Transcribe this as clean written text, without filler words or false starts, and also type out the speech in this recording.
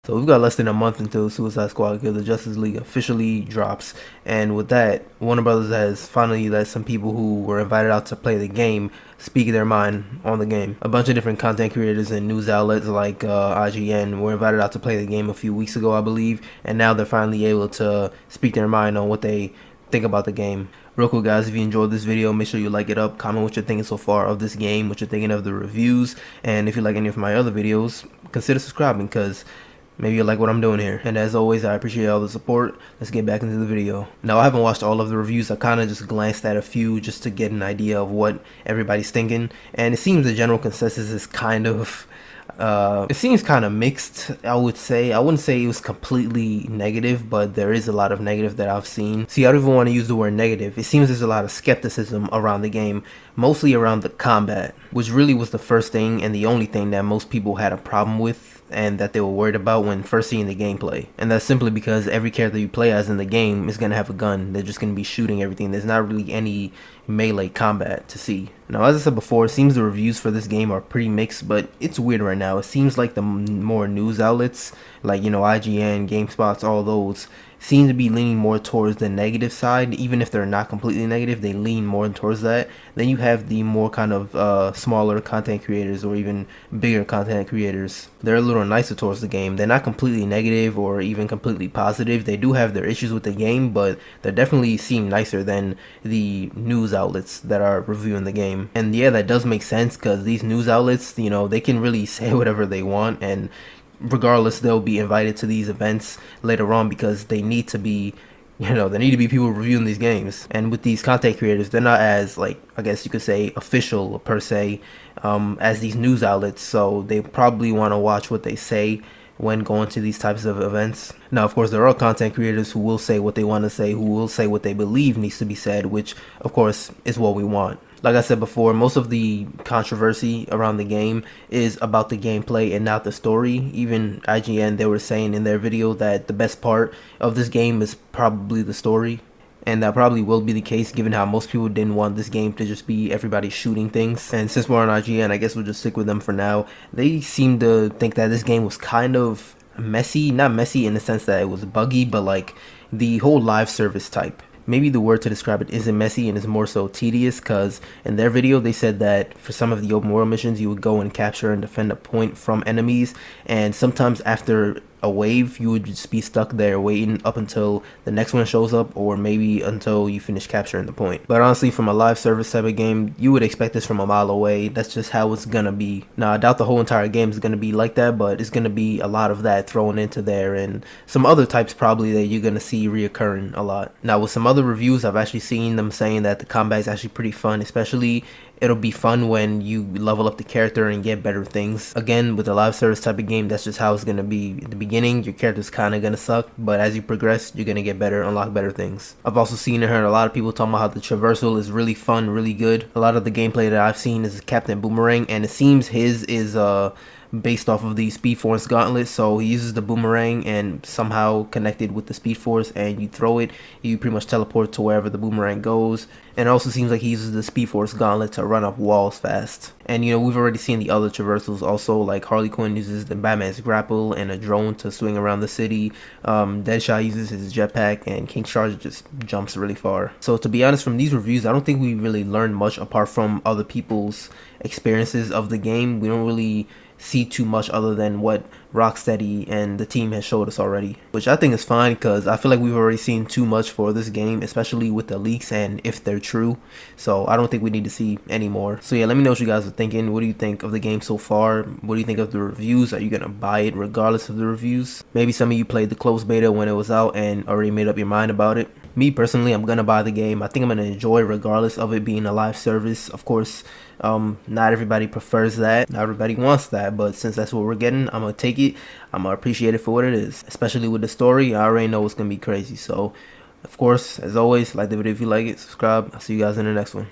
So we've got less than a month until Suicide Squad Kill the Justice League officially drops, and with that, Warner Brothers has finally let some people who were invited out to play the game speak their mind on the game. A bunch of different content creators and news outlets like IGN were invited out to play the game a few weeks ago, I believe, and now they're finally able to speak their mind on what they think about the game. Real quick guys, if you enjoyed this video, make sure you like it up, comment what you're thinking so far of this game, what you're thinking of the reviews, and if you like any of my other videos, consider subscribing because maybe you like what I'm doing here. And as always, I appreciate all the support. Let's get back into the video. Now, I haven't watched all of the reviews. I kind of just glanced at a few just to get an idea of what everybody's thinking. And it seems the general consensus is kind of it seems kind of mixed, I would say. I wouldn't say it was completely negative, but there is a lot of negative that I've seen. See, I don't even want to use the word negative. It seems there's a lot of skepticism around the game, mostly around the combat, which really was the first thing and the only thing that most people had a problem with and that they were worried about when first seeing the gameplay. And that's simply because every character you play as in the game is going to have a gun. They're just going to be shooting everything. There's not really any melee combat to see. Now, as I said before, it seems the reviews for this game are pretty mixed, but it's weird right now. It seems like the more news outlets, like, you know, IGN, GameSpots, all those, seem to be leaning more towards the negative side. Even if they're not completely negative, they lean more towards that. Then you have the more kind of smaller content creators or even bigger content creators. They're a little nicer towards the game. They're not completely negative or even completely positive. They do have their issues with the game, but they definitely seem nicer than the news outlets that are reviewing the game. And yeah, that does make sense because these news outlets, you know, they can really say whatever they want, and regardless, they'll be invited to these events later on because they need to be, you know, there need to be people reviewing these games. And with these content creators, they're not as, like, I guess you could say, official per se as these news outlets, so they probably want to watch what they say when going to these types of events. Now, of course, there are content creators who will say what they want to say, who will say what they believe needs to be said, which, of course, is what we want. Like I said before, most of the controversy around the game is about the gameplay and not the story. Even IGN, they were saying in their video that the best part of this game is probably the story. And that probably will be the case given how most people didn't want this game to just be everybody shooting things. And since we're on IGN, I guess we'll just stick with them for now. They seem to think that this game was kind of messy. Not messy in the sense that it was buggy, but like the whole live service type. Maybe the word to describe it isn't messy and is more so tedious, because in their video they said that for some of the open world missions you would go and capture and defend a point from enemies, and sometimes after a wave you would just be stuck there waiting up until the next one shows up, or maybe until you finish capturing the point. But honestly, from a live service type of game, you would expect this from a mile away. That's just how it's gonna be. Now, I doubt the whole entire game is gonna be like that, but it's gonna be a lot of that thrown into there, and some other types probably that you're gonna see reoccurring a lot. Now, with some other reviews, I've actually seen them saying that the combat is actually pretty fun, especially it'll be fun when you level up the character and get better things. Again, with a live service type of game, that's just how it's going to be. At the beginning, your character's kind of going to suck, but as you progress, you're going to get better, unlock better things. I've also seen and heard a lot of people talking about how the traversal is really fun, really good. A lot of the gameplay that I've seen is Captain Boomerang, and it seems his is based off of the Speed Force gauntlet. So he uses the boomerang and somehow connected with the Speed Force, and you throw it, you pretty much teleport to wherever the boomerang goes. And it also seems like he uses the Speed Force gauntlet to run up walls fast. And you know, we've already seen the other traversals also, like Harley Quinn uses the Batman's grapple and a drone to swing around the city. Deadshot uses his jetpack, and King Shark just jumps really far. So to be honest, from these reviews, I don't think we really learned much apart from other people's experiences of the game. We don't really see too much other than what Rocksteady and the team has showed us already, which I think is fine because I feel like we've already seen too much for this game, especially with the leaks and if they're true. So I don't think we need to see any more. So yeah, let me know what you guys are thinking. What do you think of the game so far? What do you think of the reviews? Are you gonna buy it regardless of the reviews? Maybe some of you played the closed beta when it was out and already made up your mind about it. Me personally, I'm gonna buy the game. I think I'm gonna enjoy regardless of it being a live service. Of course, not everybody prefers that, not everybody wants that, but since that's what we're getting, I'm gonna take it. I'm gonna appreciate it for what it is, especially with the story. I already know it's gonna be crazy. So of course, as always, like the video if you like it, subscribe. I'll see you guys in the next one.